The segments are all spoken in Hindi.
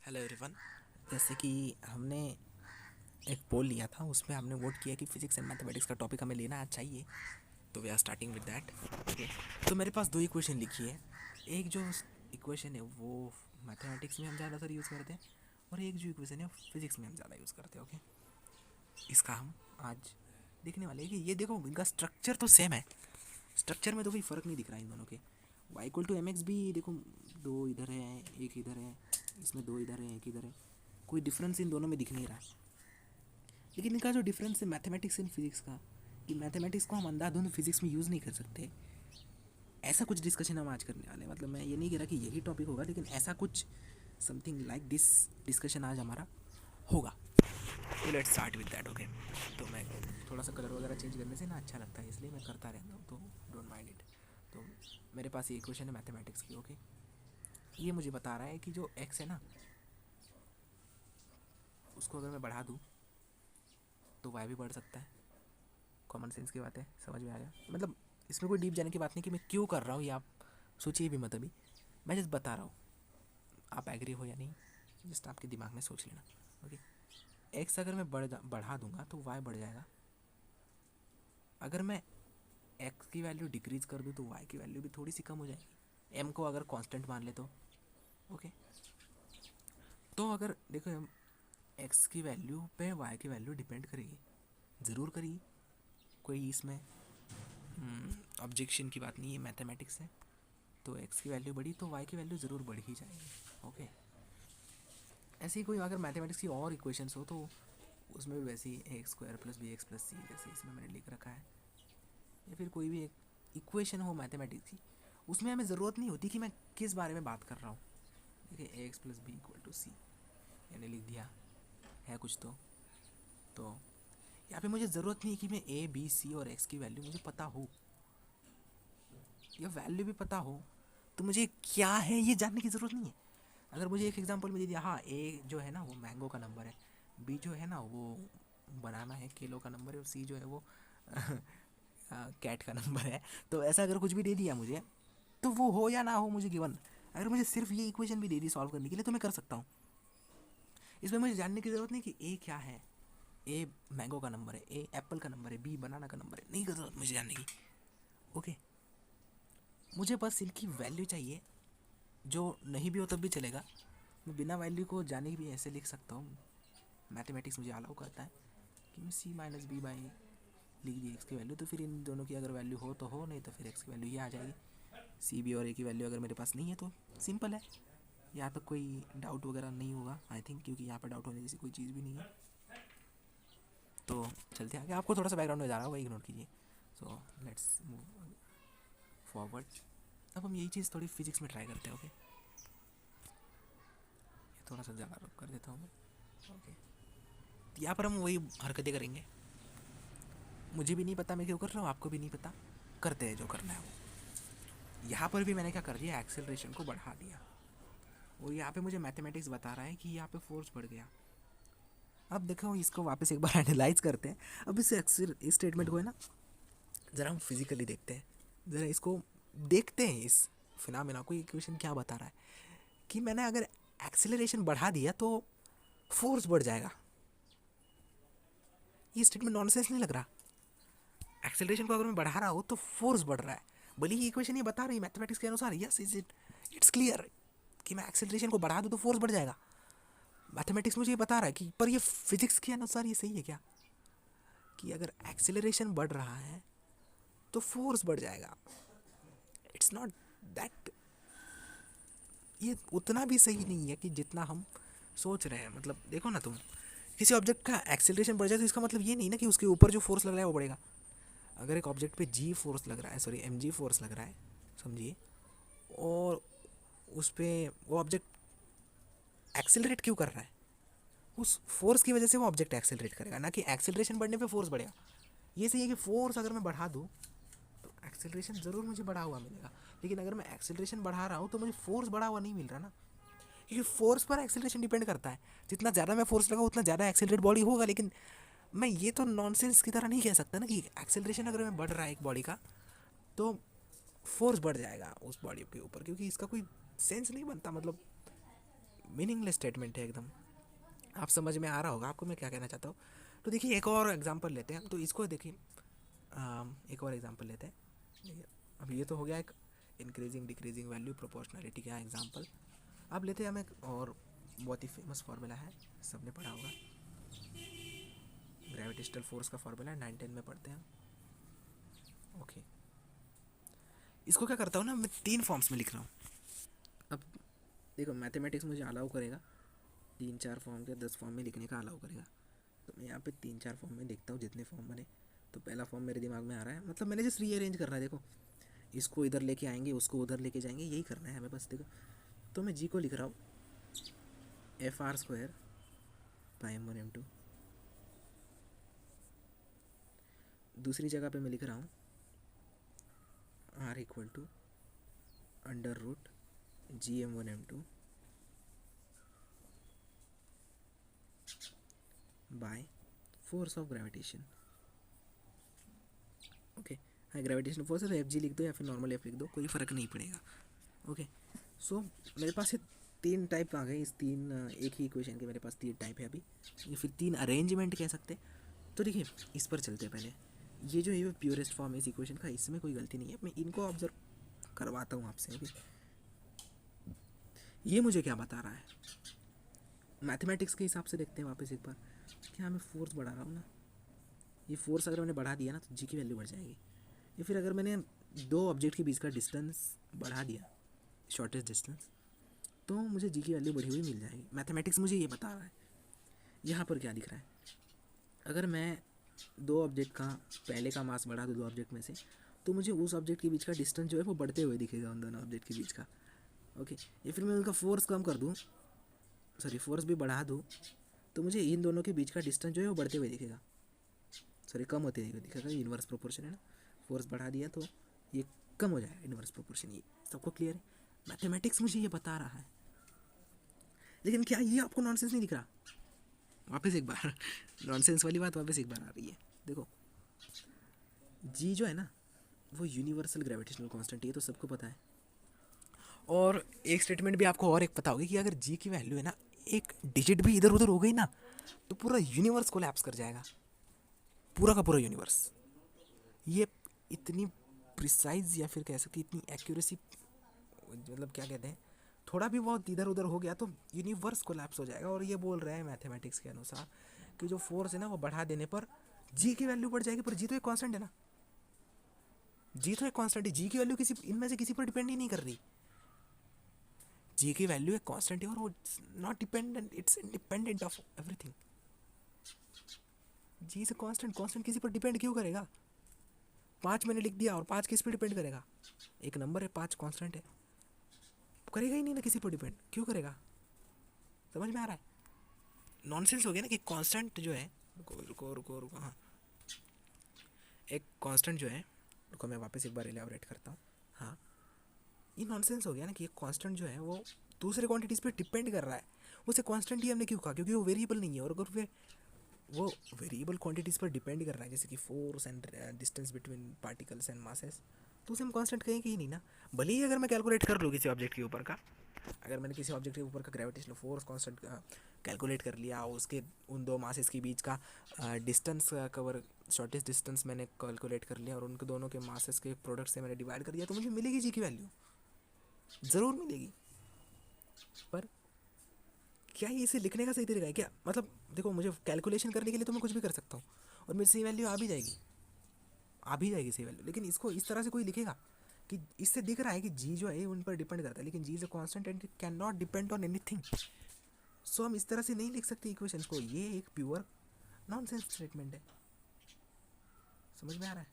Hello everyone. जैसे कि हमने एक पोल लिया था, उसमें हमने वोट किया कि फिजिक्स एंड मैथमेटिक्स का टॉपिक हमें लेना चाहिए। तो we are starting with that. Okay. तो मेरे पास दो इक्वेशन लिखी है। एक जो इक्वेशन है वो मैथमेटिक्स में हम ज़्यादातर यूज़ करते हैं, और एक जो इक्वेशन है फिजिक्स में हम ज़्यादा यूज़ करते हैं। ओके। इसका हम आज देखने वाले हैं कि ये देखो, इनका स्ट्रक्चर तो सेम है। स्ट्रक्चर में तो कोई फ़र्क नहीं दिख रहा है इन दोनों के। Y equal to M X भी देखो, दो इधर है एक इधर है, इसमें दो इधर है एक इधर है, कोई डिफरेंस इन दोनों में दिख नहीं रहा है। लेकिन इनका जो डिफरेंस है मैथमेटिक्स एंड फिजिक्स का, कि मैथमेटिक्स को हम अंधाधुंध फिजिक्स में यूज़ नहीं कर सकते, ऐसा कुछ डिस्कशन हम आज करने वाले हैं। मतलब मैं ये नहीं कह रहा कि यही टॉपिक होगा, लेकिन ऐसा कुछ समथिंग लाइक दिस डिस्कशन आज हमारा होगा। तो let's start with that. Okay. तो मैं थोड़ा सा कलर वगैरह चेंज करने से ना अच्छा लगता है, इसलिए मैं करता रहता हूँ, तो डोंट माइंड इट। तो मेरे पास ये क्वेश्चन है मैथमेटिक्स की। ओके। ये मुझे बता रहा है कि जो एक्स है ना, उसको अगर मैं बढ़ा दूँ तो वाई भी बढ़ सकता है। कॉमन सेंस की बात है, समझ में आ गया। मतलब इसमें कोई डीप जाने की बात नहीं कि मैं क्यों कर रहा हूँ, ये आप सोचिए भी मत अभी। मैं जस्ट बता रहा हूँ, आप एग्री हो या नहीं, जस्ट आपके दिमाग में सोच लेना। ओके। एक्स अगर मैं बढ़ा दूंगा तो वाई बढ़ जाएगा। अगर मैं एक्स की वैल्यू डिक्रीज कर दूँ तो वाई की वैल्यू भी थोड़ी सी कम हो जाएगी, एम को अगर कांस्टेंट मान ले तो। ओके। तो अगर देखो, हम एक्स की वैल्यू पे वाई की वैल्यू डिपेंड करेगी, ज़रूर करेगी। कोई इसमें ऑब्जेक्शन की बात नहीं है, मैथमेटिक्स है। तो एक्स की वैल्यू बढ़ी तो वाई की वैल्यू ज़रूर बढ़ ही जाएगी। ओके। ऐसे ही कोई अगर मैथमेटिक्स की और इक्वेशंस हो तो उसमें भी वैसे ही a square plus b x plus c, जैसे इसमें मैंने लिख रखा है, या फिर कोई भी एक इक्वेशन हो मैथमेटिक्स की, उसमें हमें ज़रूरत नहीं होती कि मैं किस बारे में बात कर रहा हूँ। देखिए a x plus B equal to c मैंने लिख दिया है कुछ तो यहाँ पे मुझे ज़रूरत नहीं है कि मैं ए बी सी और एक्स की वैल्यू मुझे पता हो, या वैल्यू भी पता हो, तो मुझे क्या है ये जानने की ज़रूरत नहीं है। अगर मुझे एक एग्जांपल में दे दिया, हाँ ए जो है ना वो मैंगो का नंबर है, बी जो है ना वो बनाना है किलो का नंबर है, और सी जो है वो कैट का नंबर है, तो ऐसा अगर कुछ भी दे दिया मुझे, तो वो हो या ना हो मुझे गिवन, अगर मुझे सिर्फ ये इक्वेशन भी दे दी सॉल्व करने के लिए तो मैं कर सकता हूँ। इसमें मुझे जानने की ज़रूरत नहीं कि ए क्या है, ए मैंगो का नंबर है, ए एप्पल का नंबर है, बी बनाना का नंबर है, नहीं कर ज़रूरत मुझे जानने की। ओके। मुझे बस इनकी वैल्यू चाहिए, जो नहीं भी हो तब भी चलेगा। मैं बिना वैल्यू को जाने भी ऐसे लिख सकता हूँ, मैथमेटिक्स मुझे अलाउ करता है कि मैं सी माइनस बी बाई लिख दी एक्स की वैल्यू, तो फिर इन दोनों की अगर वैल्यू हो तो हो, नहीं तो फिर एक्स की वैल्यू ये आ जाएगी। सी बी और ए की वैल्यू अगर मेरे पास नहीं है तो सिंपल है, यहाँ तक कोई डाउट वगैरह नहीं होगा आई थिंक, क्योंकि यहाँ पर डाउट होने जैसी कोई चीज़ भी नहीं है। तो चलते आगे, आपको थोड़ा सा बैकग्राउंड में जा रहा होगा, इग्नोर कीजिए। So let's move forward. अब हम यही चीज़ थोड़ी फिजिक्स में ट्राई करते हैं। ओके। ये थोड़ा सा ज़्यादा कर देता हूँ मैं। ओके। यहाँ पर हम वही हरकतें करेंगे, मुझे भी नहीं पता मैं क्यों कर रहा हूँ, आपको भी नहीं पता, करते हैं जो करना है वो। यहाँ पर भी मैंने क्या कर दिया, एक्सेलरेशन को बढ़ा दिया, और यहाँ पे मुझे मैथमेटिक्स बता रहा है कि यहाँ पे फोर्स बढ़ गया। अब देखो इसको वापस एक बार एनालाइज करते हैं। अब इस स्टेटमेंट को है ना, ज़रा हम फिजिकली देखते हैं, ज़रा इसको देखते हैं, इस फिनोमेना को इक्वेशन क्या बता रहा है कि मैंने अगर एक्सेलरेशन बढ़ा दिया तो फोर्स बढ़ जाएगा। ये स्टेटमेंट नॉनसेंस नहीं लग रहा? एक्सेलरेशन को अगर मैं बढ़ा रहा हूँ तो फोर्स बढ़ रहा है, भले ही इक्वेशन ये बता रही है मैथमेटिक्स के अनुसार, yes is it, it's clear कि मैं एक्सेलरेशन को बढ़ा दूँ तो फोर्स बढ़ जाएगा। मैथमेटिक्स मुझे ये बता रहा है कि, पर ये फिजिक्स के अनुसार ये सही है क्या, कि अगर एक्सेलरेशन बढ़ रहा है तो फोर्स बढ़ जाएगा? इट्स नॉट दैट, ये उतना भी सही नहीं है कि जितना हम सोच रहे हैं। मतलब देखो ना तुम, किसी ऑब्जेक्ट का एक्सेलरेशन बढ़ जाए तो इसका मतलब ये नहीं ना कि उसके ऊपर जो फोर्स लग रहा है वो बढ़ेगा। अगर एक ऑब्जेक्ट पे जी फोर्स लग रहा है, सॉरी एम जी फोर्स लग रहा है, समझिए, और उस पर वो ऑब्जेक्ट एक्सेलरेट क्यों कर रहा है, उस फोर्स की वजह से वो ऑब्जेक्ट एक्सेलरेट करेगा, ना कि एक्सेलरेशन बढ़ने पे फोर्स बढ़ेगा। ये सही है कि फोर्स अगर मैं बढ़ा दूँ तो एक्सेलरेशन ज़रूर मुझे बढ़ा हुआ मिलेगा, लेकिन अगर मैं एक्सेलरेशन बढ़ा रहा हूँ तो मुझे फोर्स बढ़ा हुआ नहीं मिल रहा ना, क्योंकि फोर्स पर एक्सेलरेशन डिपेंड करता है। जितना ज़्यादा मैं फोर्स लगा उतना ज़्यादा एक्सेलरेट बॉडी होगा, लेकिन मैं ये तो नॉनसेंस की तरह नहीं कह सकता ना कि एक्सेलरेशन अगर मैं बढ़ रहा है एक बॉडी का तो फोर्स बढ़ जाएगा उस बॉडी के ऊपर, क्योंकि इसका कोई सेंस नहीं बनता। मतलब मीनिंगलेस स्टेटमेंट है एकदम। आप समझ में आ रहा होगा आपको मैं क्या कहना चाहता हूँ। तो देखिए एक और एग्जांपल लेते हैं, तो इसको देखिए एक और एग्जांपल लेते हैं। देखिए अब ये तो हो गया एक इंक्रीजिंग डिक्रीजिंग वैल्यू प्रोपोर्शनलिटी का एग्जांपल। अब लेते हैं हम एक और बहुत ही फेमस फार्मूला है, सबने पढ़ा होगा, ग्रेविटेशनल फोर्स का फार्मूला है, 9-10 में पढ़ते हैं। ओके, इसको क्या करता हूँ ना, मैं 3 फॉर्म्स में लिख रहा हूँ। अब देखो मैथमेटिक्स मुझे अलाउ करेगा 3-4 फॉर्म के 10 फॉर्म में लिखने का अलाउ करेगा, तो मैं यहाँ पे 3-4 फॉर्म में लिखता हूँ जितने फॉर्म बने। तो पहला फॉर्म मेरे दिमाग में आ रहा है, मतलब मैंने जस्ट रीअरेंज करना है। देखो इसको इधर लेके आएंगे, उसको उधर लेके जाएंगे, यही करना है हमें बस। देखो तो मैं जी को लिख रहा हूँ FR² बाई M1 M2। दूसरी जगह पे मैं लिख रहा हूँ R = √GM1M2 by force of gravitation. Okay, हाँ ग्रेविटेशनल फोर्स है तो FG लिख दो या फिर नॉर्मल F लिख दो, कोई फ़र्क नहीं पड़ेगा। ओके सो मेरे पास ये 3 टाइप आ गए, इस 3 एक ही इक्वेशन के मेरे पास 3 टाइप है अभी, या फिर 3 अरेंजमेंट कह सकते। तो देखिए इस पर चलते हैं पहले। ये जो है प्योरेस्ट फॉर्म है इस इक्वेशन का, इसमें कोई गलती नहीं है, मैं इनको ऑब्जर्व करवाता हूँ आपसे अभी। ये मुझे क्या बता रहा है, मैथमेटिक्स के हिसाब से देखते हैं वापस एक बार। क्या मैं फोर्स बढ़ा रहा हूँ ना, ये फोर्स अगर मैंने बढ़ा दिया ना तो जी की वैल्यू बढ़ जाएगी। या फिर अगर मैंने 2 ऑब्जेक्ट के बीच का डिस्टेंस बढ़ा दिया, शॉर्टेस्ट डिस्टेंस, तो मुझे जी की वैल्यू बढ़ी हुई मिल जाएगी। मैथमेटिक्स मुझे ये बता रहा है। यहाँ पर क्या दिख रहा है, अगर मैं 2 ऑब्जेक्ट का पहले का मास बढ़ा दूँ 2 ऑब्जेक्ट में से, तो मुझे उस ऑब्जेक्ट के बीच का डिस्टेंस जो है वो बढ़ते हुए दिखेगा उन दोनों ऑब्जेक्ट के बीच का। ओके, या फिर मैं उनका फोर्स कम कर दूँ, सॉरी फोर्स भी बढ़ा दूँ, तो मुझे इन दोनों के बीच का डिस्टेंस जो है वो बढ़ते हुए दिखेगा, सॉरी कम होते हुए दिखेगा। इनवर्स प्रोपोर्शन है ना, फोर्स बढ़ा दिया तो ये कम हो जाएगा, इनवर्स प्रोपोर्शन। ये सबको क्लियर है, मैथमेटिक्स मुझे ये बता रहा है। लेकिन क्या ये आपको नॉनसेंस नहीं दिख रहा? वापस एक बार नॉनसेंस वाली बात वापस एक बार आ रही है। देखो जी जो है ना वो यूनिवर्सल ग्रेविटेशनल कांस्टेंट, ये तो सबको पता है। और एक स्टेटमेंट भी आपको और एक पता होगी कि अगर जी की वैल्यू है ना एक डिजिट भी इधर उधर हो गई ना तो पूरा यूनिवर्स कोलैप्स कर जाएगा, पूरा का पूरा यूनिवर्स। ये इतनी प्रिसाइज या फिर कह सकते इतनी एक्यूरेसी, मतलब क्या कहते हैं, थोड़ा भी बहुत इधर उधर हो गया तो यूनिवर्स कोलैप्स हो जाएगा। और ये बोल रहे हैं मैथमेटिक्स के अनुसार कि जो फोर्स है ना वो बढ़ा देने पर जी की वैल्यू बढ़ जाएगी, पर जी तो एक कांस्टेंट है ना, जी तो एक कांस्टेंट है, जी की वैल्यू किसी इनमें से किसी पर डिपेंड ही नहीं कर रही। जी की वैल्यू एक कांस्टेंट है और वो not dependent, it's independent of everything. G से कांस्टेंट, कांस्टेंट किसी पर डिपेंड क्यों करेगा? 5 मैंने लिख दिया और 5 किस पर डिपेंड करेगा? एक नंबर है, 5 कांस्टेंट है, करेगा ही नहीं ना किसी पर डिपेंड, क्यों करेगा? समझ में आ रहा है? नॉनसेंस हो गया ना कि कांस्टेंट जो है, रुको रुको रुको रुको, हाँ एक कांस्टेंट जो है, रुको मैं वापस एक बार एलैबोरेट करता हूँ। हाँ ये नॉनसेंस हो गया ना कि एक कांस्टेंट जो है वो दूसरे क्वांटिटीज़ पे डिपेंड कर रहा है। उसे कांस्टेंट ही हमने क्यों कहा? क्योंकि वो वेरिएबल नहीं है। और अगर फिर वो वेरिएबल क्वांटिटीज़ पर डिपेंड कर रहा है, जैसे कि force and distance between particles and masses, तो उसे हम कांस्टेंट कहेंगे ही नहीं ना। भले ही अगर मैं कैलकुलेट कर लूँ किसी ऑब्जेक्ट के ऊपर का, अगर मैंने किसी ऑब्जेक्ट के ऊपर का ग्रेविटेशनल फोर्स कांस्टेंट कैलकुलेट कर लिया, उसके उन 2 मासेस के बीच का डिस्टेंस कवर, शॉर्टेस्ट डिस्टेंस मैंने कैलकुलेट कर लिया और उनके दोनों के मासेस के प्रोडक्ट से मैंने डिवाइड कर दिया, तो मुझे मिलेगी जी की वैल्यू, ज़रूर मिलेगी। पर क्या ये इसे लिखने का सही तरीका है क्या? मतलब देखो मुझे कैलकुलेशन करने के लिए तो मैं कुछ भी कर सकता हूँ और मेरी सही वैल्यू आ भी जाएगी, आ भी जाएगी सही वैल्यू। लेकिन इसको इस तरह से कोई लिखेगा कि इससे दिख रहा है कि जी जो है उन पर डिपेंड करता है, लेकिन G is a constant and it can not depend on anything. So हम इस तरह से नहीं लिख सकते इक्वेशंस को, ये एक प्योर नॉनसेंस स्टेटमेंट है। समझ में आ रहा है?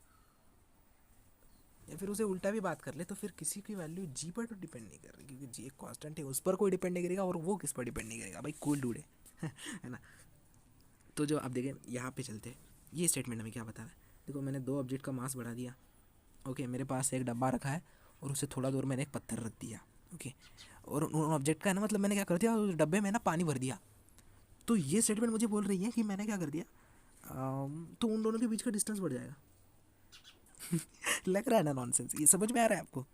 या फिर उसे उल्टा भी बात कर ले तो फिर किसी की वैल्यू जी पर तो डिपेंड नहीं कर रही, क्योंकि जी एक कांस्टेंट है, उस पर कोई डिपेंड नहीं करेगा और वो किस पर डिपेंड नहीं करेगा। भाई कूल डूड है ना। तो जो आप देखें यहाँ पे चलते हैं, ये स्टेटमेंट हमें क्या बता रहा है। देखो मैंने 2 ऑब्जेक्ट का मास बढ़ा दिया, ओके मेरे पास एक डब्बा रखा है और उससे थोड़ा दूर मैंने एक पत्थर रख दिया, ओके, और उन ऑब्जेक्ट का है ना, मतलब मैंने क्या कर दिया, उस डब्बे में ना पानी भर दिया। तो ये स्टेटमेंट मुझे बोल रही है कि मैंने क्या कर दिया, तो उन दोनों के बीच का डिस्टेंस बढ़ जाएगा। लग रहा है ना नॉनसेंस? ये समझ में आ रहा है आपको?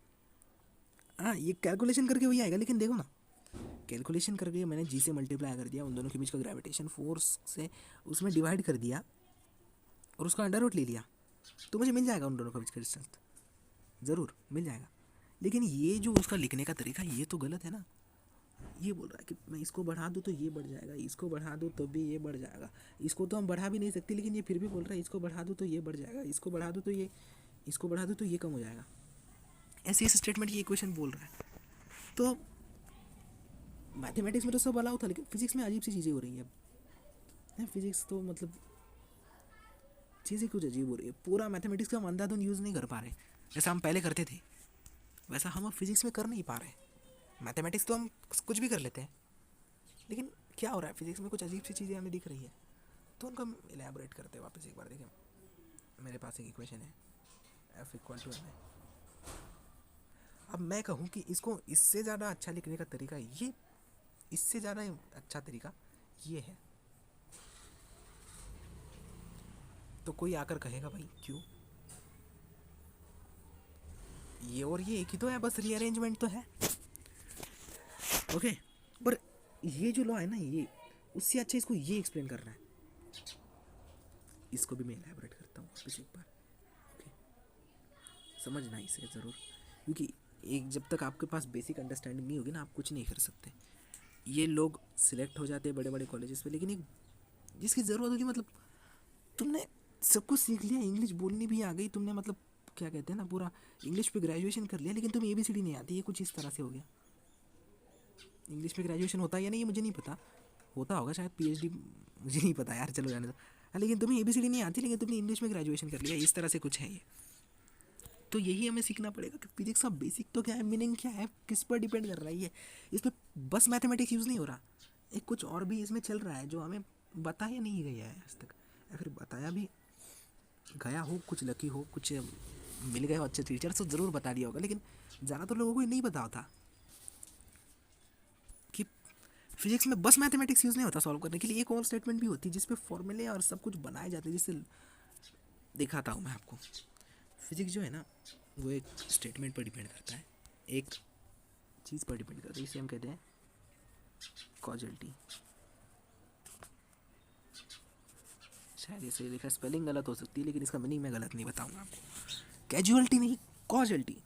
हाँ ये कैलकुलेशन करके वही आएगा, लेकिन देखो ना कैलकुलेशन करके मैंने जी से मल्टीप्लाई कर दिया, उन दोनों के बीच का ग्रेविटेशन फोर्स से उसमें डिवाइड कर दिया और उसका अंडर रूट ले लिया, तो मुझे मिल जाएगा उन दोनों के बीच का डिस्टेंस, ज़रूर मिल जाएगा। लेकिन ये जो उसका लिखने का तरीका ये तो गलत है ना। ये बोल रहा है कि मैं इसको बढ़ा दूँ तो ये बढ़ जाएगा, इसको बढ़ा दूँ तो भी ये बढ़ जाएगा, इसको तो हम बढ़ा भी नहीं सकते, लेकिन ये फिर भी बोल रहा है इसको बढ़ा दूँ तो ये बढ़ जाएगा, इसको बढ़ा दूँ तो ये, इसको बढ़ा दूँ तो ये कम हो जाएगा। ऐसे इस स्टेटमेंट की इक्वेशन बोल रहा है। तो मैथमेटिक्स में तो सब अलाउ था, लेकिन फिजिक्स में अजीब सी चीज़ें हो रही है। फिजिक्स तो मतलब चीज़ें कुछ अजीब हो रही है। पूरा मैथमेटिक्स का हम अंधाधुन यूज़ नहीं कर पा रहे, जैसा हम पहले करते थे वैसा हम अब फिजिक्स में कर नहीं पा रहे। मैथमेटिक्स तो हम कुछ भी कर लेते हैं, लेकिन क्या हो रहा है फिजिक्स में कुछ अजीब सी चीज़ें हमें दिख रही है, तो उनको हम एलैबोरेट करते हैं वापस एक बार। देखें मेरे पास एक इक्वेशन है F=ma। अब मैं कहूँ कि इसको इससे ज़्यादा अच्छा लिखने का तरीका ये, इससे ज़्यादा अच्छा तरीका ये है, तो कोई आकर कहेगा भाई क्यों, ये और ये एक ही तो है, बस रीअरेंजमेंट तो है। ओके, पर ये जो लॉ है ना, ये उससे अच्छा इसको ये एक्सप्लेन करना है। इसको भी मैं एलैबोरेट करता हूँ वापस एक बार। ओके, समझना इसे ज़रूर, क्योंकि एक जब तक आपके पास बेसिक अंडरस्टैंडिंग नहीं होगी ना, आप कुछ नहीं कर सकते। ये लोग सिलेक्ट हो जाते हैं बड़े बड़े कॉलेजेस पे, लेकिन एक जिसकी ज़रूरत होती, मतलब तुमने सब कुछ सीख लिया, इंग्लिश बोलनी भी आ गई, तुमने मतलब क्या कहते हैं ना, पूरा इंग्लिश पे ग्रेजुएशन कर लिया, लेकिन तुम्हें ABCD नहीं आती, ये कुछ इस तरह से हो गया। इंग्लिश में ग्रेजुएशन होता है या नहीं ये मुझे नहीं पता, होता होगा शायद, PhD मुझे नहीं पता यार, चलो जाने दो। लेकिन तुम्हें ABCD नहीं आती, लेकिन तुमने इंग्लिश में ग्रेजुएशन कर लिया, इस तरह से कुछ है ये। तो यही हमें सीखना पड़ेगा कि फिजिक्स का बेसिक तो क्या है, मीनिंग क्या है, किस पर डिपेंड कर रहा है ये। इसमें बस मैथमेटिक्स यूज़ नहीं हो रहा, एक कुछ और भी इसमें चल रहा है जो हमें बताया नहीं गया है आज तक, या फिर बताया भी गया हो, कुछ लकी हो, कुछ मिल गए हो अच्छे टीचर्स तो ज़रूर बता दिया होगा, लेकिन ज़्यादातर लोगों को ये नहीं पता होता कि फिजिक्स में बस मैथमेटिक्स यूज़ नहीं होता सॉल्व करने के लिए, एक और स्टेटमेंट भी होती है जिसपे फॉर्मूले और सब कुछ बनाए जाते हैं, जिससे दिखाता हूँ मैं आपको। फिजिक्स जो है ना, वो एक स्टेटमेंट पर डिपेंड करता है, एक चीज़ पर डिपेंड करता है, इसे हम कहते हैं कॉजलिटी। शायद इसे लिखा, स्पेलिंग गलत हो सकती है, लेकिन इसका मीनिंग मैं गलत नहीं बताऊंगा आपको। कैजुअलिटी नहीं, कॉजलिटी,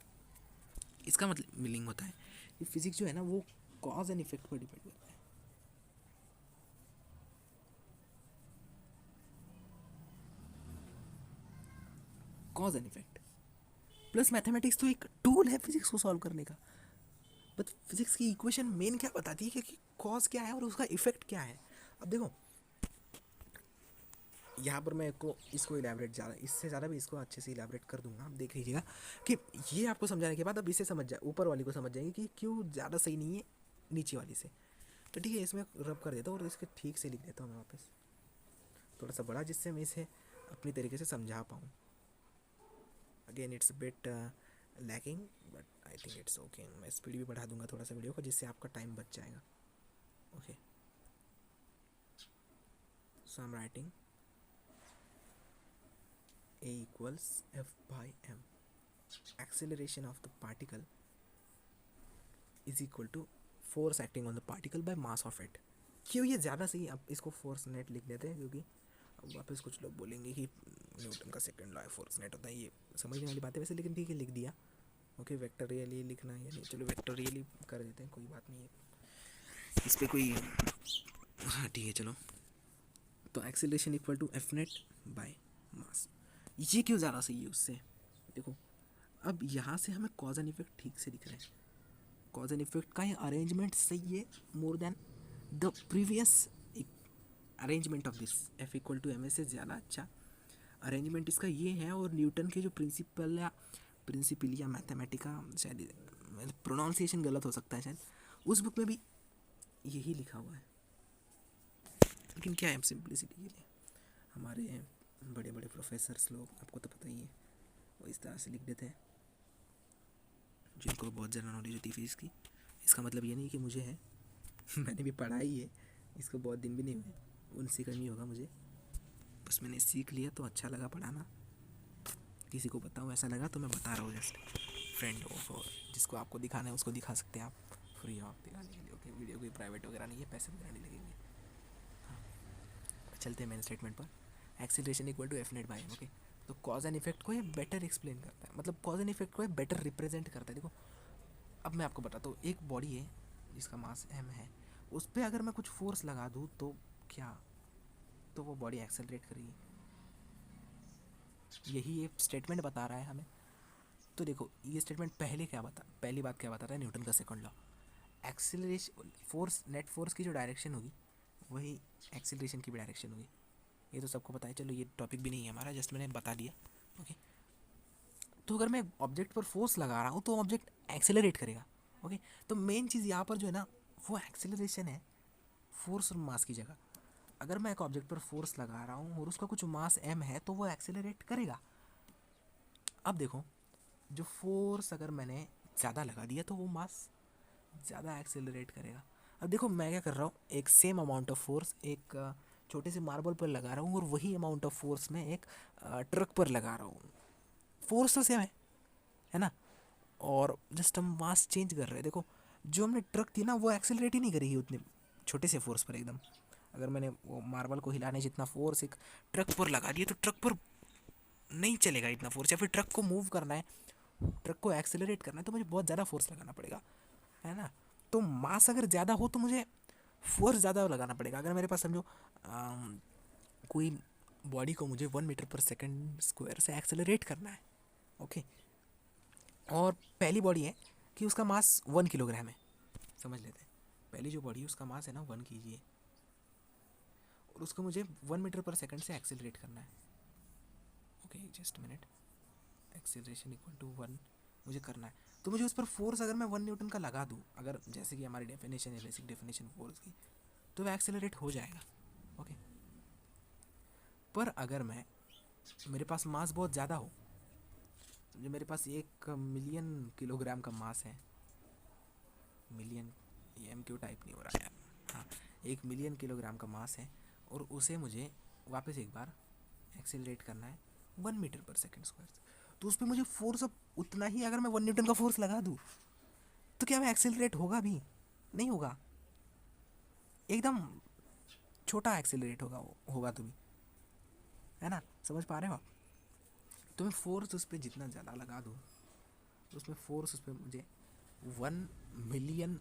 इसका मतलब मीनिंग होता है कि फिजिक्स जो है ना, वो कॉज एंड इफेक्ट पर डिपेंड करता है। Cause and effect plus mathematics तो एक टूल है फिजिक्स को सॉल्व करने का, बट फिजिक्स की इक्वेशन मेन क्या बताती है कि कॉज क्या है और उसका इफेक्ट क्या है। अब देखो यहाँ पर मैं इसको इलेबरेट ज़्यादा, इससे ज़्यादा भी इसको अच्छे से इलेबरेट कर दूंगा, आप देख लीजिएगा कि ये आपको समझाने के बाद अब इसे समझ जाए, ऊपर वाली को समझ जाएंगे कि क्यों ज़्यादा सही नहीं है नीचे वाली से। तो ठीक है, इसमें रब कर देता हूँ और इसके ठीक से लिख देता हूँ मैं वापस, थोड़ा सा बड़ा, जिससे मैं इसे अपनी तरीके से समझा पाऊँ। Again it's bit lacking, but I think it's okay. मैं स्पीड भी बढ़ा दूंगा थोड़ा सा वीडियो का, जिससे आपका टाइम बच जाएगा। Okay, so I am writing A equals F/m, acceleration of the particle is equal to force acting on the particle by mass of it। क्यों ये ज़्यादा सही, अब इसको फोर्स नेट लिख देते हैं, क्योंकि अब वापस कुछ लोग बोलेंगे कि न्यूटन का सेकंड लॉ है, फोर्स नेट होता है, ये समझने वाली बात है वैसे, लेकिन ठीक है लिख दिया। ओके, वेक्टोरियली लिखना है या नहीं, चलो वेक्टोरियली कर देते हैं, कोई बात नहीं है इस पर कोई, हाँ ठीक है चलो। तो acceleration equal to F net by mass, ये क्यों ज़्यादा सही है उससे, देखो अब यहाँ से हमें कॉज एंड इफेक्ट ठीक से दिख रहे हैं, कॉज एंड इफेक्ट का ये अरेंजमेंट सही है more than the previous arrangement of this. F=ma से ज़्यादा अच्छा अरेंजमेंट इसका ये है, और न्यूटन के जो प्रिंसिपिलिया मैथमेटिका, शायद प्रोनाउंसिएशन गलत हो सकता है शायद, उस बुक में भी यही लिखा हुआ है। लेकिन क्या है, सिंपलिसिटी के लिए हमारे बड़े बड़े प्रोफेसर्स लोग, आपको तो पता ही है, वो इस तरह से लिख देते हैं, जिनको बहुत ज़्यादा नॉलेज होती है फिजिक्स की। इसका मतलब ये नहीं कि मुझे है मैंने भी पढ़ा ही है, इसको बहुत दिन भी नहीं हुए, उनसे करनी होगा मुझे, बस मैंने सीख लिया तो अच्छा लगा पढ़ाना, किसी को बताऊँ ऐसा लगा तो मैं बता रहा हूँ, जस्ट फ्रेंड हो, जिसको आपको दिखाना है उसको दिखा सकते हैं आप। फ्री ऑफ दिखाने के लिए। ओके, वीडियो कोई प्राइवेट वगैरह नहीं है, पैसे वगैरह नहीं लगेंगे। हाँ, चलते हैं मेन स्टेटमेंट पर। Acceleration equal to F net by M. Okay, तो कॉज एंड इफेक्ट को ये बेटर एक्सप्लेन करता है, मतलब कॉज एंड इफेक्ट को ये बेटर रिप्रेजेंट करता है। देखो अब मैं आपको बताता हूँ, एक बॉडी है जिसका मास एम है, उस पर अगर मैं कुछ फोर्स लगा दूँ तो क्या, तो वो बॉडी एक्सेलरेट करेगी। यही ये स्टेटमेंट बता रहा है हमें। तो देखो ये स्टेटमेंट पहली बात क्या बता रहा है, न्यूटन का second law. Acceleration force, net force की जो डायरेक्शन होगी वही एक्सेलरेशन की भी डायरेक्शन होगी। ये तो सबको पता है, चलो ये टॉपिक भी नहीं है हमारा, जस्ट मैंने बता दिया। ओके, तो अगर मैं ऑब्जेक्ट पर फोर्स लगा रहा हूँ तो ऑब्जेक्ट एक्सेलरेट करेगा। ओके, तो मेन चीज़ यहाँ पर जो है ना वो एक्सेलरेशन है, फोर्स और मास की जगह। अगर मैं एक ऑब्जेक्ट पर फोर्स लगा रहा हूँ और उसका कुछ मास m है तो वो एक्सेलरेट करेगा। अब देखो, जो फोर्स अगर मैंने ज़्यादा लगा दिया तो वो मास ज़्यादा एक्सेलरेट करेगा। अब देखो मैं क्या कर रहा हूँ, एक सेम अमाउंट ऑफ फोर्स एक छोटे से मार्बल पर लगा रहा हूँ और वही अमाउंट ऑफ फोर्स मैं एक ट्रक पर लगा रहा हूँ। फोर्स तो सेम है ना, और जस्ट हम मास चेंज कर रहे हैं। देखो जो हमने ट्रक थी ना वो एक्सेलरेट ही नहीं करेगी उतने छोटे से फोर्स पर एकदम। अगर मैंने वो मार्बल को हिलाने जितना फोर्स एक ट्रक पर लगा दिया तो ट्रक पर नहीं चलेगा इतना फोर्स, या फिर ट्रक को मूव करना है, ट्रक को एक्सेलरेट करना है तो मुझे बहुत ज़्यादा फोर्स लगाना पड़ेगा, है ना। तो मास अगर ज़्यादा हो तो मुझे फोर्स ज़्यादा लगाना पड़ेगा। अगर मेरे पास समझो कोई बॉडी को मुझे 1 मीटर पर सेकंड स्क्वायर से एक्सेलरेट करना है, ओके, और पहली बॉडी है कि उसका मास 1 किलोग्राम है, समझ लेते हैं। पहली जो बॉडी है उसका मास है ना 1 कीजिए, और उसको मुझे 1 मीटर पर सेकंड से एक्सेलरेट करना है। Okay just minute, acceleration equal to 1 मुझे करना है, तो मुझे उस पर फोर्स अगर मैं 1 न्यूटन का लगा दूँ, अगर जैसे कि हमारी डेफिनेशन है बेसिक डेफिनेशन फोर्स की, तो वह एक्सेलरेट हो जाएगा। ओके, पर अगर मैं, मेरे पास मास बहुत ज़्यादा हो, जो मेरे पास 1 मिलियन किलोग्राम का मास है, मिलियन ये एम क्यू टाइप नहीं हो रहा है यार, हाँ 1 मिलियन किलोग्राम का मास है, और उसे मुझे वापस एक बार एक्सेलरेट करना है 1 मीटर पर सेकंड स्क्वायर, तो उस पर मुझे फोर्स अब उतना ही, अगर मैं 1 न्यूटन का फोर्स लगा दूँ तो क्या वह एक्सेलरेट होगा भी? नहीं होगा, एकदम छोटा एक्सेलरेट होगा तो भी, है ना, समझ पा रहे हो आप। तो मैं फोर्स उस पर जितना ज़्यादा लगा दूँ तो उसमें फोर्स उस पर मुझे 1 मिलियन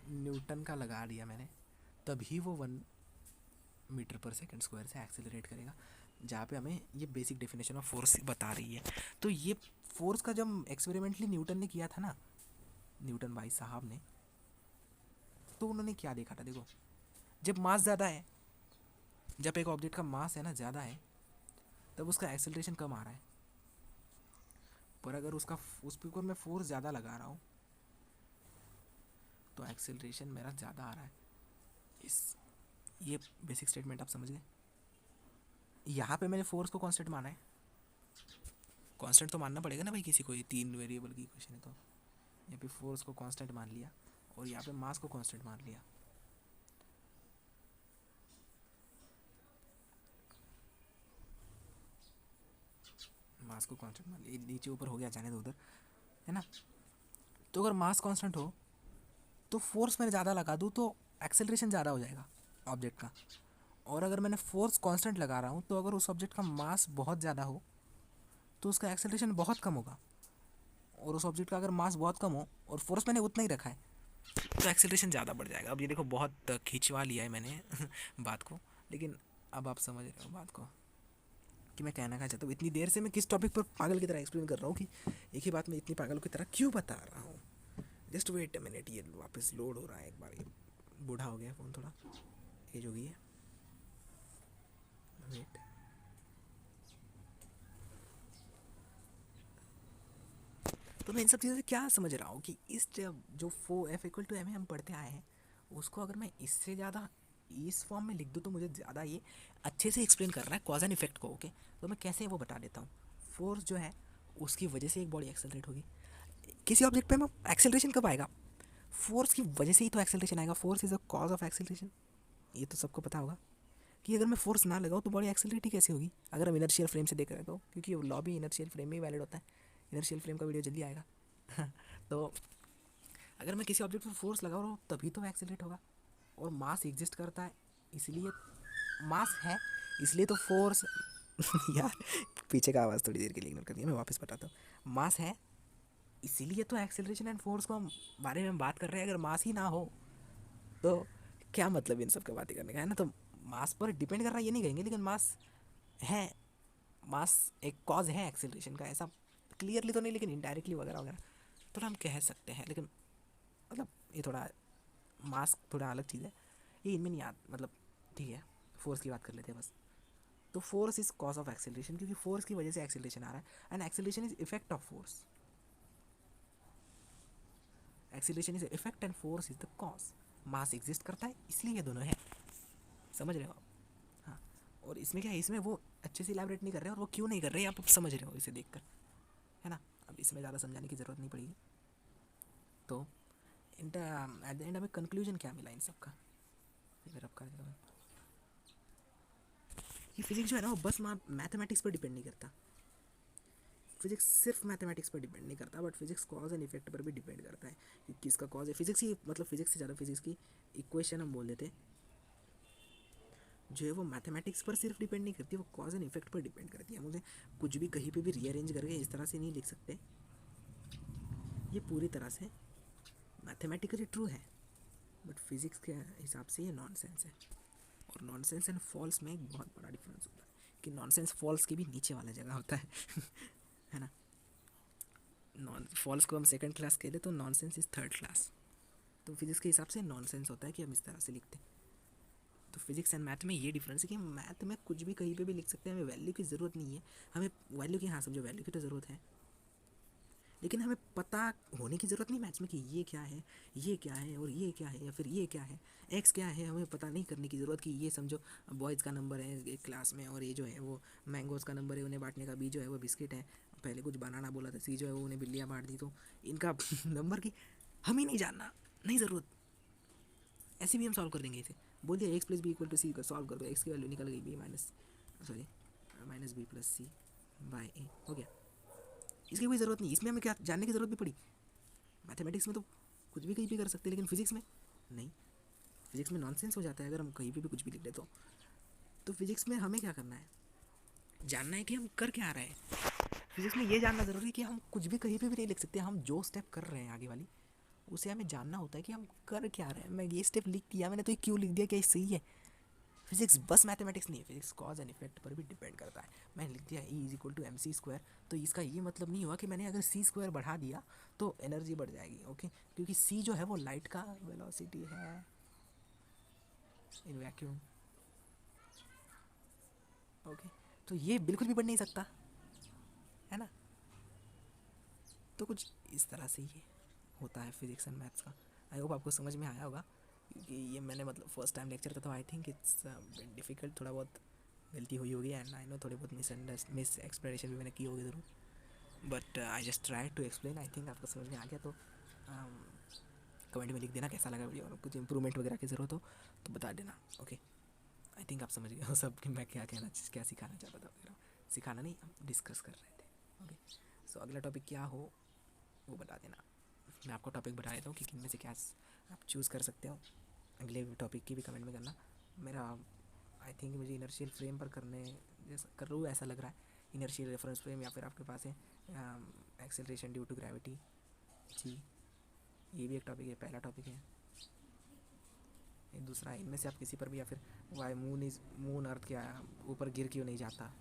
न्यूटन का लगा दिया मैंने, तभी वो 1 मीटर पर सेकंड स्क्वायर से एक्सेलरेट करेगा, जहाँ पे हमें ये बेसिक डेफिनेशन ऑफ फोर्स बता रही है। तो ये फोर्स का जब एक्सपेरिमेंटली न्यूटन ने किया था ना, न्यूटन भाई साहब ने, तो उन्होंने क्या देखा था, देखो जब मास ज़्यादा है, जब एक ऑब्जेक्ट का मास है ना ज़्यादा है, तब उसका एक्सेलरेशन कम आ रहा है, पर अगर उस पर मैं फोर्स ज़्यादा लगा रहा हूँ तो एक्सेलरेशन मेरा ज़्यादा आ रहा है। ये बेसिक स्टेटमेंट आप समझ गए। यहाँ पे मैंने फोर्स को कांस्टेंट माना है, कांस्टेंट तो मानना पड़ेगा ना भाई किसी को, ये 3 वेरिएबल की इक्वेशन है, तो यहाँ पे फोर्स को कांस्टेंट मान लिया और यहाँ पे मास को कांस्टेंट मान लिया। मास को कांस्टेंट मान लिया, नीचे ऊपर हो गया, जाने दो उधर, है ना। तो अगर मास कांस्टेंट हो तो फोर्स मैंने ज़्यादा लगा दूँ तो एक्सेलरेशन ज़्यादा हो जाएगा ऑब्जेक्ट का, और अगर मैंने फोर्स कांस्टेंट लगा रहा हूँ तो अगर उस ऑब्जेक्ट का मास बहुत ज़्यादा हो तो उसका एक्सेलरेशन बहुत कम होगा, और उस ऑब्जेक्ट का अगर मास बहुत कम हो और फोर्स मैंने उतना ही रखा है तो एक्सेलरेशन ज़्यादा बढ़ जाएगा। अब ये देखो बहुत खिंचवा लिया है मैंने बात को, लेकिन अब आप समझ रहे हो बात को कि मैं कहना क्या चाहता हूँ। इतनी देर से मैं किस टॉपिक पर पागल की तरह एक्सप्लेन कर रहा हूँ कि एक ही बात में इतनी पागल की तरह क्यों बता रहा हूँ। जस्ट वेट अ मिनट, ये वापस लोड हो रहा है एक बार, ये बूढ़ा हो गया फ़ोन थोड़ा, एज हो गई है, वेट। तो मैं इन सब चीज़ों से क्या समझ रहा हूँ कि इस जो एफ इक्वल टू एम हम पढ़ते आए हैं, उसको अगर मैं इससे ज़्यादा इस फॉर्म में लिख दूँ तो मुझे ज़्यादा ये अच्छे से एक्सप्लेन कर रहा है कॉज एंड इफेक्ट को। ओके, तो मैं कैसे वो बता देता हूँ। फोर्स जो है उसकी वजह से एक बॉडी एक्सेलरेट होगी, किसी ऑब्जेक्ट पे हम एक्सेलरेशन कब आएगा, फोर्स की वजह से ही तो एक्सेलरेशन आएगा, force is a cause of acceleration, ये तो सबको पता होगा कि अगर मैं फोर्स ना लगाऊँ तो बॉडी एक्सेलरेट ही कैसे होगी, अगर हम इनर्शियल फ्रेम से देख रहे हैं तो, क्योंकि लॉ भी इनर्शियल फ्रेम में ही वैलिड होता है, इनर्शियल फ्रेम का वीडियो जल्दी आएगा तो अगर मैं किसी ऑब्जेक्ट पर फोर्स लगा रहा हूँ तभी तो एक्सेलरेट होगा, और मास एग्जिस्ट करता है इसलिए, मास है इसलिए तो फोर्स यार पीछे का आवाज़ थोड़ी देर के लिए इग्नोर कर दिया, मैं वापस बताता हूँ। मास है इसीलिए तो एक्सेलरेशन एंड फोर्स को हम बारे में बात कर रहे हैं। अगर मास ही ना हो तो क्या मतलब इन सब का बातें करने का, है ना। तो मास पर डिपेंड कर रहा है ये नहीं कहेंगे, लेकिन मास है, मास एक कॉज है एक्सेलरेशन का, ऐसा क्लियरली तो नहीं लेकिन इनडायरेक्टली वगैरह वगैरह थोड़ा हम कह सकते हैं। लेकिन मतलब ये थोड़ा मास थोड़ा अलग चीज़ है, ये इनमें नहीं आता। मतलब ठीक है, फोर्स की बात कर लेते हैं बस। तो force is cause of acceleration, क्योंकि फोर्स की वजह से एक्सेलरेशन आ रहा है, and acceleration is effect of force. Acceleration is effect and force is the cause. Mass exist करता है इसलिए ये दोनों है, समझ रहे हो आप। हाँ, और इसमें क्या है, इसमें वो अच्छे से इलैबोरेट नहीं कर रहे हैं, और वो क्यों नहीं कर रहे हैं आप समझ रहे हो इसे देखकर, है ना। अब इसमें ज़्यादा समझाने की ज़रूरत नहीं पड़ेगी। तो एट द एंड हमें कंक्लूजन क्या मिला इन सब का, फिर आपका ये फिजिक्स जो है ना वो बस मैथमेटिक्स पर डिपेंड नहीं करता। फिजिक्स सिर्फ मैथमेटिक्स पर डिपेंड नहीं करता, but physics cause and effect पर भी डिपेंड करता है कि किसका कॉज है। फिजिक्स ही मतलब फिजिक्स से ज़्यादा फिजिक्स की इक्वेशन हम बोल देते हैं जो है वो मैथमेटिक्स पर सिर्फ डिपेंड नहीं करती, वो कॉज एंड इफेक्ट पर डिपेंड करती है। मुझे कुछ भी कहीं पे भी रीअरेंज करके इस तरह से नहीं लिख सकते, ये पूरी तरह से मैथमेटिकली ट्रू है, बट फिजिक्स के हिसाब से ये नॉनसेंस है। और नॉनसेंस एंड फॉल्स में एक बहुत बड़ा डिफरेंस होता है कि नॉनसेंस फॉल्स के भी नीचे वाला जगह होता है है ना। नॉन फॉल्स को हम सेकंड क्लास कहते हैं तो नॉनसेंस इज थर्ड क्लास। तो फिजिक्स के हिसाब से नॉनसेंस होता है कि हम इस तरह से लिखते हैं। तो फिजिक्स एंड मैथ में ये डिफरेंस है कि मैथ में कुछ भी कहीं पे भी लिख सकते हैं, हमें वैल्यू की ज़रूरत नहीं है। हमें वैल्यू की, हाँ समझो वैल्यू की तो ज़रूरत है, लेकिन हमें पता होने की ज़रूरत नहीं मैथ्स में कि ये क्या है, ये क्या है, और ये क्या है, या फिर ये क्या है, एक्स क्या है। हमें पता नहीं करने की ज़रूरत कि ये समझो बॉयज़ का नंबर है एक क्लास में, और ये जो है वो मैंगोज़ का नंबर है, उन्हें बांटने का, बी जो है वो बिस्किट है, पहले कुछ बनाना बोला था, सी जो है वो उन्हें बिल्लियाँ बांट दी, तो इनका नंबर की हम ही नहीं जानना, नहीं ज़रूरत। ऐसे भी हम सॉल्व कर देंगे इसे, बोल दिया X plus B equal to C का सॉल्व कर दो, एक्स की वैल्यू निकल गई B minus sorry minus B plus C by A, हो गया। इसकी कोई ज़रूरत नहीं, इसमें हमें क्या जानने की ज़रूरत भी पड़ी। मैथमेटिक्स में तो कुछ भी कहीं भी कर सकते हैं, लेकिन फिजिक्स में नहीं। फिजिक्स में नॉनसेंस हो जाता है अगर हम कहीं पे भी कुछ भी लिख ले तो फिजिक्स में हमें क्या करना है, जानना है कि हम कर क्या रहे हैं। फिजिक्स में ये जानना ज़रूरी है कि हम कुछ भी कहीं पे भी नहीं लिख सकते, हम जो स्टेप कर रहे हैं आगे वाली उसे हमें जानना होता है कि हम कर क्या रहे हैं। मैं ये स्टेप लिख दिया मैंने तो ये क्यों लिख दिया, क्या ये सही है। फिजिक्स बस मैथमेटिक्स नहीं है, फिजिक्स कॉज एंड इफेक्ट पर भी डिपेंड करता है। मैंने लिख दिया E is equal to M C square, तो इसका ये मतलब नहीं हुआ कि मैंने अगर सी स्क्वायर बढ़ा दिया तो एनर्जी बढ़ जाएगी, ओके, क्योंकि सी जो है वो लाइट का वेलोसिटी है इन वैक्यूम, ओके। तो ये बिल्कुल भी बढ़ नहीं सकता, है ना। तो कुछ इस तरह से ये होता है फिजिक्स एंड मैथ्स का। आई होप आपको समझ में आया होगा, क्योंकि ये मैंने मतलब फर्स्ट टाइम लेक्चर था तो आई थिंक इट्स डिफ़िकल्ट, थोड़ा बहुत गलती हुई होगी, एंड आई नो थोड़ी बहुत मिस एक्सप्लेनेशन भी मैंने की होगी ज़रूर, but I just try to explain. I think आपको समझ में आ गया। तो कमेंट में लिख देना कैसा लगा वीडियो, और कुछ इंप्रूवमेंट वगैरह की ज़रूरत हो तो बता देना, ओके। आई थिंक आप समझ गए हो सब कि मैं क्या सिखाना चाहता था वगैरह। सिखाना नहीं, हम डिस्कस कर रहे थे, ओके। सो अगला टॉपिक क्या हो वो बता देना, मैं आपको टॉपिक बता देता हूँ कि किन में से क्या आप चूज़ कर सकते हो। अगले टॉपिक की भी कमेंट में करना। मेरा आई थिंक मुझे इनर्शियल फ्रेम पर करने जैसा कर रहा हूँ ऐसा लग रहा है, इनर्शियल रेफरेंस फ्रेम, या फिर आपके पास है एक्सेलरेशन ड्यू टू ग्रेविटी, जी ये भी एक टॉपिक है, पहला टॉपिक है। दूसरा इनमें से आप किसी पर भी, या फिर वाई मून अर्थ क्या ऊपर गिर क्यों नहीं जाता,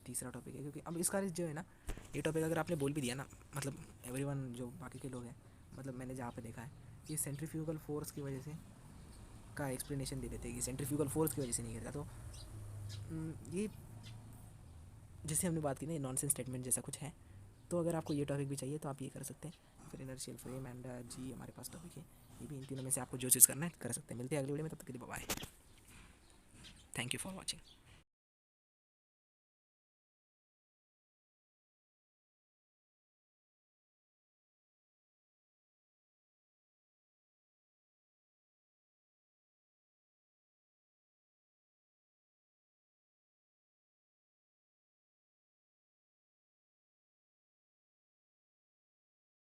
तीसरा टॉपिक है। क्योंकि अब इसका जो है ना, ये टॉपिक अगर आपने बोल भी दिया ना, मतलब एवरीवन जो बाकी के लोग हैं, मतलब मैंने जहाँ पे देखा है कि सेंट्रीफ्यूगल फोर्स की वजह से का एक्सप्लेनेशन दे देते हैं कि सेंट्रीफ्यूगल फोर्स की वजह से नहीं गिरता। तो ये जैसे हमने बात की ना, ये नॉनसेंस स्टेटमेंट जैसा कुछ है। तो अगर आपको ये टॉपिक भी चाहिए तो आप ये कर सकते हैं। फिर इनर्शियल फ्रेम एंड जी हमारे पास टॉपिक है, ये भी इन तीनों में से आपको जो चीज़ करना है कर सकते हैं। मिलते हैं अगली वीडियो में, तब तक के लिए bye, thank you for watching.